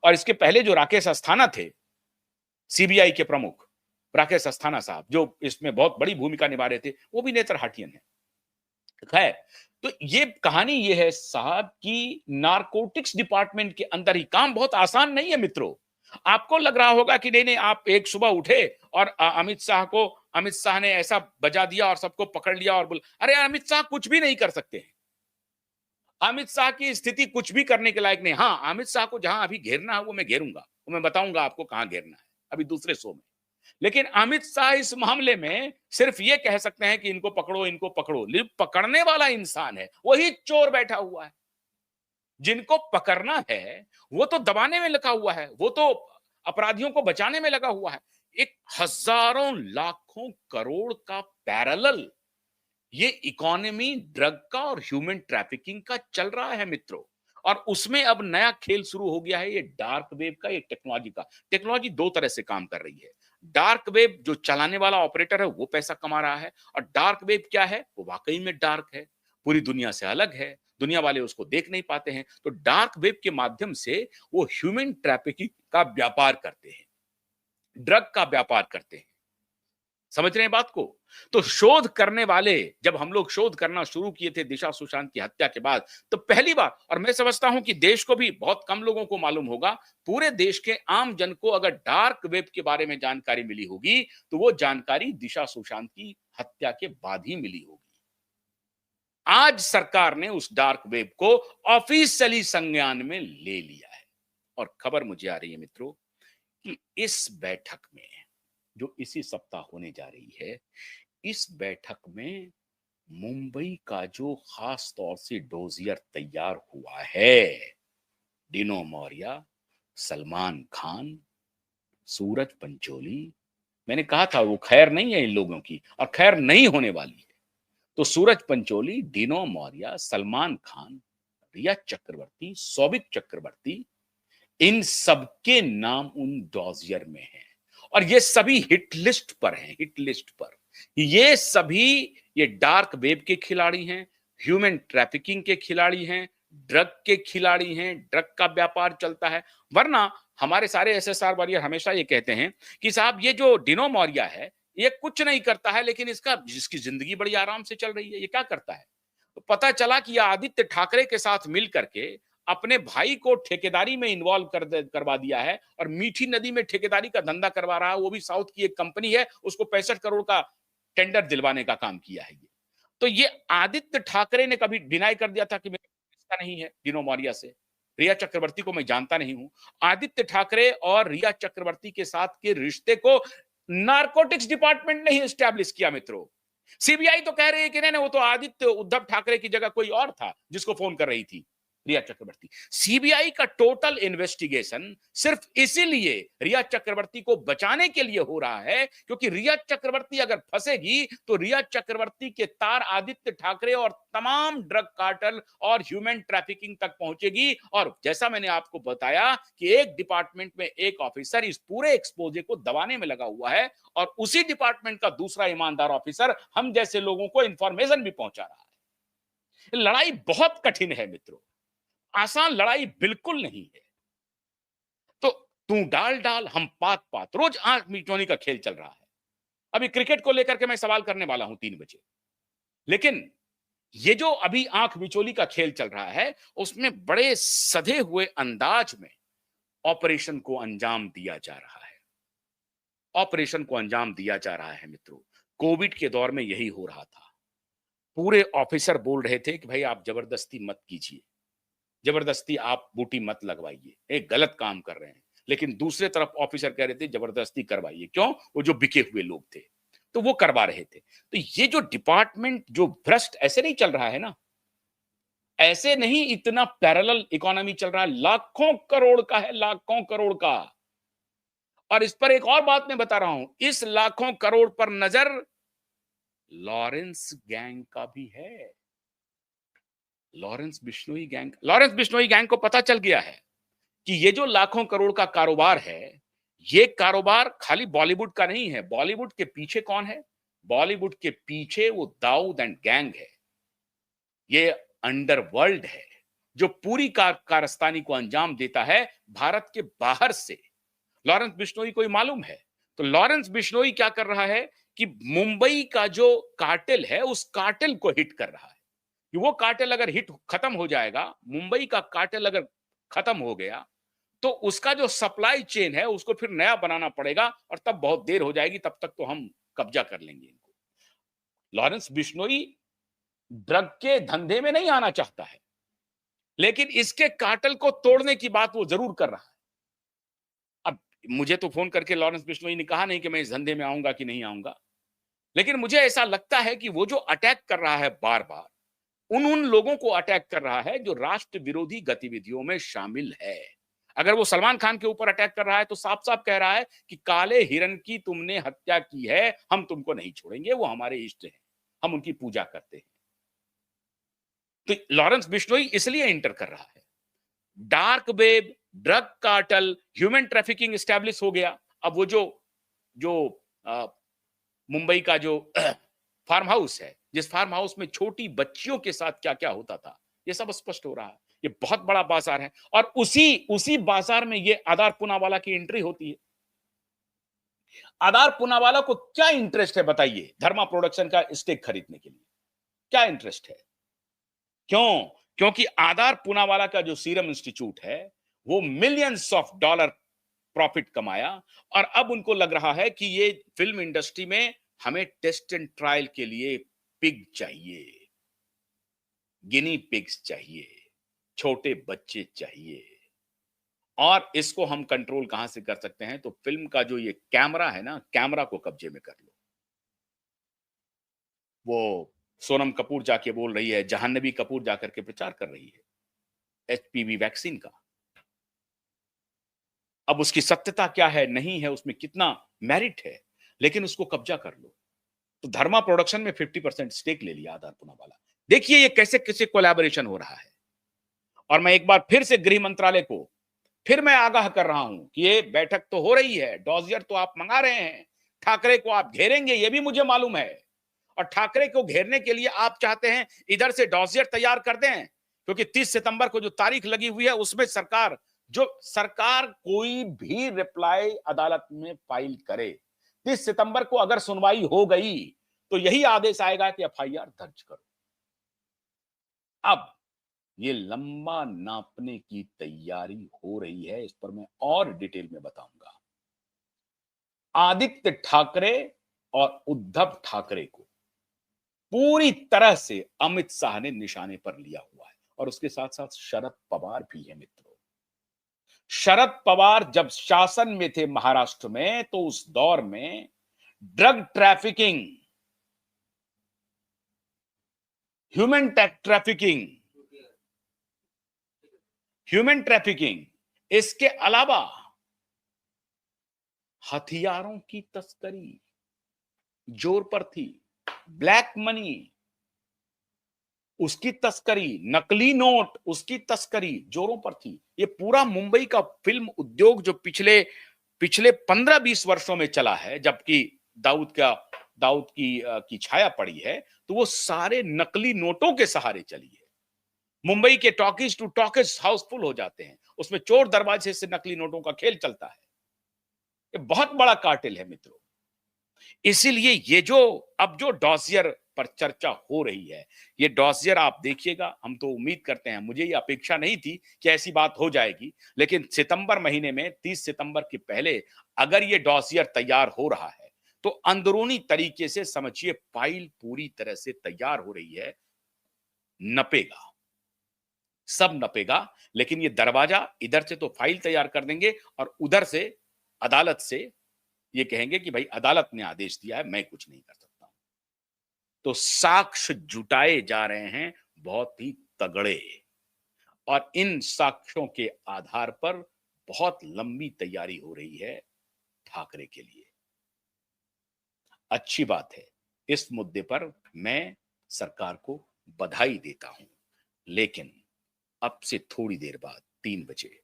और इसके पहले जो राकेश अस्थाना थे, सीबीआई के प्रमुख राकेश अस्थाना साहब, जो इसमें बहुत बड़ी भूमिका निभा रहे थे, वो भी नेतर हाटियन है। खैर, तो ये कहानी ये है साहब कि नारकोटिक्स डिपार्टमेंट के अंदर ही काम बहुत आसान नहीं है मित्रों। आपको लग रहा होगा कि नहीं नहीं, आप एक सुबह उठे और अमित शाह ने ऐसा बजा दिया और सबको पकड़ लिया और बोल, अरे अमित शाह कुछ भी नहीं कर सकते हैं। अमित शाह की स्थिति कुछ भी करने के लायक नहीं। हाँ, अमित शाह को जहां अभी घेरना है वो मैं घेरूंगा, वो मैं बताऊंगा आपको कहां घेरना है अभी दूसरे शो में। लेकिन अमित शाह इस मामले में सिर्फ ये कह सकते हैं कि इनको पकड़ो, इनको पकड़ो, लेकिन पकड़ने वाला इंसान है वही चोर बैठा हुआ है। जिनको पकड़ना है वो तो दबाने में लगा हुआ है, वो तो अपराधियों को बचाने में लगा हुआ है। एक हजारों लाखों करोड़ का पैरेलल ये इकोनॉमी ड्रग का और ह्यूमन ट्रैफिकिंग का चल रहा है मित्रों। और उसमें अब नया खेल शुरू हो गया है, ये डार्क वेब का, ये टेक्नोलॉजी का। टेक्नोलॉजी दो तरह से काम कर रही है। डार्क वेब जो चलाने वाला ऑपरेटर है वो पैसा कमा रहा है, और डार्क वेब क्या है, वो वाकई में डार्क है, पूरी दुनिया से अलग है, दुनिया वाले उसको देख नहीं पाते हैं। तो डार्क वेब के माध्यम से वो ह्यूमन ट्रैफिकिंग का व्यापार करते हैं, ड्रग का व्यापार करते हैं। समझ रहे हैं बात को? तो शोध करने वाले, जब हम लोग शोध करना शुरू किए थे दिशा सुशांत की हत्या के बाद, तो पहली बार, और मैं समझता हूं कि देश को भी बहुत कम लोगों को मालूम होगा, पूरे देश के आम जन को अगर डार्क वेब के बारे में जानकारी मिली होगी तो वो जानकारी दिशा सुशांत की हत्या के बाद ही मिली होगी। आज सरकार ने उस डार्क वेब को ऑफिशियली संज्ञान में ले लिया है। और खबर मुझे आ रही है मित्रों कि इस बैठक में, जो इसी सप्ताह होने जा रही है, इस बैठक में मुंबई का जो खास तौर से डोजियर तैयार हुआ है, डिनो मौर्य, सलमान खान, सूरज पंचोली, मैंने कहा था वो खैर नहीं है इन लोगों की, और खैर नहीं होने वाली है। तो सूरज पंचोली, डिनो मौर्य, सलमान खान, रिया चक्रवर्ती, सौभिक चक्रवर्ती, इन सबके नाम उन डॉजियर में हैं। और ये सभी हिट लिस्ट पर हैं, हिट लिस्ट पर। ये सभी ये डार्क वेब के खिलाड़ी हैं, ह्यूमन ट्रैफिकिंग के खिलाड़ी हैं, ड्रग के खिलाड़ी हैं, ड्रग का व्यापार चलता है। वरना हमारे सारे एसएसआर वॉरियर हमेशा ये कहते हैं कि साहब ये जो डिनो मौर्य है ये कुछ नहीं करता है, लेकिन जिसकी जिंदगी बड़ी आराम से चल रही है, ये क्या करता है? तो पता चला कि आदित्य ठाकरे के साथ मिल करके अपने भाई को ठेकेदारी में इन्वॉल्व करवा दिया है, और मीठी नदी में ठेकेदारी का धंधा करवा रहा है। वो भी साउथ की एक कंपनी है, उसको 65 करोड़ का टेंडर दिलवाने का काम किया है। तो ये आदित्य ठाकरे ने कभी डिनाई कर दिया था कि मेरा रिश्ता नहीं है डिनो मौर्य से, रिया चक्रवर्ती को मैं जानता नहीं हूं। आदित्य ठाकरे और रिया चक्रवर्ती के साथ के रिश्ते को नारकोटिक्स डिपार्टमेंट ने ही एस्टैब्लिश किया मित्रों। सीबीआई तो कह रही है कि नहीं नहीं, वो तो आदित्य उद्धव ठाकरे की जगह कोई और था जिसको फोन कर रही थी रिया चक्रवर्ती। सीबीआई का टोटल इन्वेस्टिगेशन सिर्फ इसीलिए रिया चक्रवर्ती को बचाने के लिए हो रहा है, क्योंकि रिया चक्रवर्ती अगर फंसेगी तो रिया चक्रवर्ती के तार आदित्य ठाकरे और तमाम ड्रग कार्टल और ह्यूमन ट्रैफिकिंग तक पहुंचेगी। और जैसा मैंने आपको बताया कि एक डिपार्टमेंट में एक ऑफिसर इस पूरे एक्सपोजे को दबाने में लगा हुआ है, और उसी डिपार्टमेंट का दूसरा ईमानदार ऑफिसर हम जैसे लोगों को इंफॉर्मेशन भी पहुंचा रहा है। लड़ाई बहुत कठिन है मित्रों, आसान लड़ाई बिल्कुल नहीं है। तो तू डाल डाल हम पात पात, रोज आंख मिचौनी का खेल चल रहा है। अभी क्रिकेट को लेकर के मैं सवाल करने वाला हूं 3 बजे, लेकिन ये जो अभी आंख मिचौली का खेल चल रहा है उसमें बड़े सधे हुए अंदाज में ऑपरेशन को अंजाम दिया जा रहा है। ऑपरेशन को अंजाम दिया जा रहा है मित्रों। कोविड के दौर में यही हो रहा था। पूरे ऑफिसर बोल रहे थे कि भाई आप जबरदस्ती मत कीजिए, जबरदस्ती आप बूटी मत लगवाइए, एक गलत काम कर रहे हैं। लेकिन दूसरे तरफ ऑफिसर कह रहे थे जबरदस्ती करवाइए। क्यों? वो जो बिके हुए लोग थे तो वो करवा रहे थे। तो ये जो डिपार्टमेंट जो भ्रष्ट ऐसे नहीं चल रहा है ना, ऐसे नहीं इतना पैरेलल इकोनॉमी चल रहा है, लाखों करोड़ का है, लाखों करोड़ का। और इस पर एक और बात मैं बता रहा हूं, इस लाखों करोड़ पर नजर लॉरेंस गैंग का भी है। लॉरेंस बिश्नोई गैंग को पता चल गया है कि ये जो लाखों करोड़ का कारोबार है, ये कारोबार खाली बॉलीवुड का नहीं है। बॉलीवुड के पीछे कौन है? बॉलीवुड के पीछे वो दाऊद एंड गैंग है। ये अंडरवर्ल्ड है जो पूरी कारस्तानी को अंजाम देता है भारत के बाहर से। लॉरेंस बिश्नोई को मालूम है। तो लॉरेंस बिश्नोई क्या कर रहा है कि मुंबई का जो कार्टेल है उस कार्टेल को हिट कर रहा है कि वो कार्टेल अगर हिट खत्म हो जाएगा, मुंबई का कार्टेल अगर खत्म हो गया तो उसका जो सप्लाई चेन है उसको फिर नया बनाना पड़ेगा और तब बहुत देर हो जाएगी, तब तक तो हम कब्जा कर लेंगे इनको। लॉरेंस बिश्नोई ड्रग के धंधे में नहीं आना चाहता है, लेकिन इसके कार्टेल को तोड़ने की बात वो जरूर कर रहा है। अब मुझे तो फोन करके लॉरेंस बिश्नोई ने कहा नहीं कि मैं इस धंधे में आऊंगा कि नहीं आऊंगा, लेकिन मुझे ऐसा लगता है कि वो जो अटैक कर रहा है बार बार, उन लोगों को अटैक कर रहा है जो राष्ट्र विरोधी गतिविधियों में शामिल है। अगर वो सलमान खान के ऊपर अटैक कर रहा है तो साफ साफ कह रहा है कि काले हिरन की तुमने हत्या की है, हम तुमको नहीं छोड़ेंगे, वो हमारे इष्ट हैं, हम उनकी पूजा करते हैं। तो लॉरेंस बिश्नोई इसलिए इंटर कर रहा है। Dark web, drug cartel, human trafficking establish हो गया। अब वो जो जो मुंबई का जो फार्म हाउस है, जिस फार्म हाउस में छोटी बच्चियों के साथ क्या क्या होता था, ये सब स्पष्ट हो रहा है। ये बहुत बड़ा बाजार है और उसी बाजार में ये आधार पूनावाला की एंट्री होती है। आधार पूनावाला को क्या इंटरेस्ट है बताइए धर्मा प्रोडक्शन का स्टेक खरीदने के लिए? क्या इंटरेस्ट है? क्यों? क्योंकि आधार पूनावाला का जो सीरम इंस्टीट्यूट है वो मिलियंस ऑफ डॉलर प्रॉफिट कमाया और अब उनको लग रहा है कि ये फिल्म इंडस्ट्री में हमें टेस्ट एंड ट्रायल के लिए पिग चाहिए, गिनी पिग्स चाहिए, छोटे बच्चे चाहिए। और इसको हम कंट्रोल कहां से कर सकते हैं? तो फिल्म का जो ये कैमरा है ना, कैमरा को कब्जे में कर लो। वो सोनम कपूर जाके बोल रही है, जाह्नवी कपूर जाकर के प्रचार कर रही है एचपीवी वैक्सीन का। अब उसकी सत्यता क्या है, नहीं है, उसमें कितना मेरिट है, लेकिन उसको कब्जा कर लो। तो धर्मा प्रोडक्शन में 50% स्टेक ले लिया आधार पूनावाला। देखिए ये कैसे कैसे कोलैबोरेशन हो रहा है। और मैं एक बार फिर से गृह मंत्रालय को फिर मैं आगाह कर रहा हूं कि ये बैठक तो हो रही है, डॉजियर तो आप मंगा रहे हैं, ठाकरे को आप घेरेंगे, ये भी मुझे मालूम है। और ठाकरे को घेरने के लिए आप चाहते हैं इधर से डॉजियर तैयार कर दें, क्योंकि 30 सितंबर को जो तारीख लगी हुई है उसमें सरकार कोई भी रिप्लाई अदालत में फाइल करे, 30 सितंबर को अगर सुनवाई हो गई तो यही आदेश आएगा कि एफआईआर दर्ज करो। अब ये लंबा नापने की तैयारी हो रही है, इस पर मैं और डिटेल में बताऊंगा। आदित्य ठाकरे और उद्धव ठाकरे को पूरी तरह से अमित शाह ने निशाने पर लिया हुआ है और उसके साथ साथ शरद पवार भी है मित्रों। शरद पवार जब शासन में थे महाराष्ट्र में तो उस दौर में ड्रग ट्रैफिकिंग, ह्यूमन ट्रैफिकिंग, इसके अलावा हथियारों की तस्करी जोर पर थी, ब्लैक मनी उसकी तस्करी, नकली नोट उसकी तस्करी जोरों पर थी। ये पूरा मुंबई का फिल्म उद्योग जो पिछले पिछले 15-20 वर्षों में चला है, जबकि दाऊद की छाया पड़ी है, तो वो सारे नकली नोटों के सहारे चली है। मुंबई के टॉकीज टू टॉकीज हाउसफुल हो जाते हैं, उसमें चोर दरवाजे से नकली नोटों का खेल चलता है। ये बहुत बड़ा कार्टेल है मित्रों। इसीलिए ये जो अब जो डॉजियर पर चर्चा हो रही है, ये डॉजियर आप देखिएगा, हम तो उम्मीद करते हैं, मुझे ये अपेक्षा नहीं थी कि ऐसी बात हो जाएगी, लेकिन सितंबर महीने में 30 सितंबर के पहले अगर ये डॉजियर तैयार हो रहा है तो अंदरूनी तरीके से समझिए फाइल पूरी तरह से तैयार हो रही है। नपेगा, सब नपेगा, लेकिन ये दरवाजा इधर से तो फाइल तैयार कर देंगे और उधर से अदालत से ये कहेंगे कि भाई अदालत ने आदेश दिया है, मैं कुछ नहीं कर सकता हूं। तो साक्ष्य जुटाए जा रहे हैं बहुत ही तगड़े, और इन साक्ष्यों के आधार पर बहुत लंबी तैयारी हो रही है ठाकरे के लिए। अच्छी बात है, इस मुद्दे पर मैं सरकार को बधाई देता हूं, लेकिन अब से थोड़ी देर बाद 3 बजे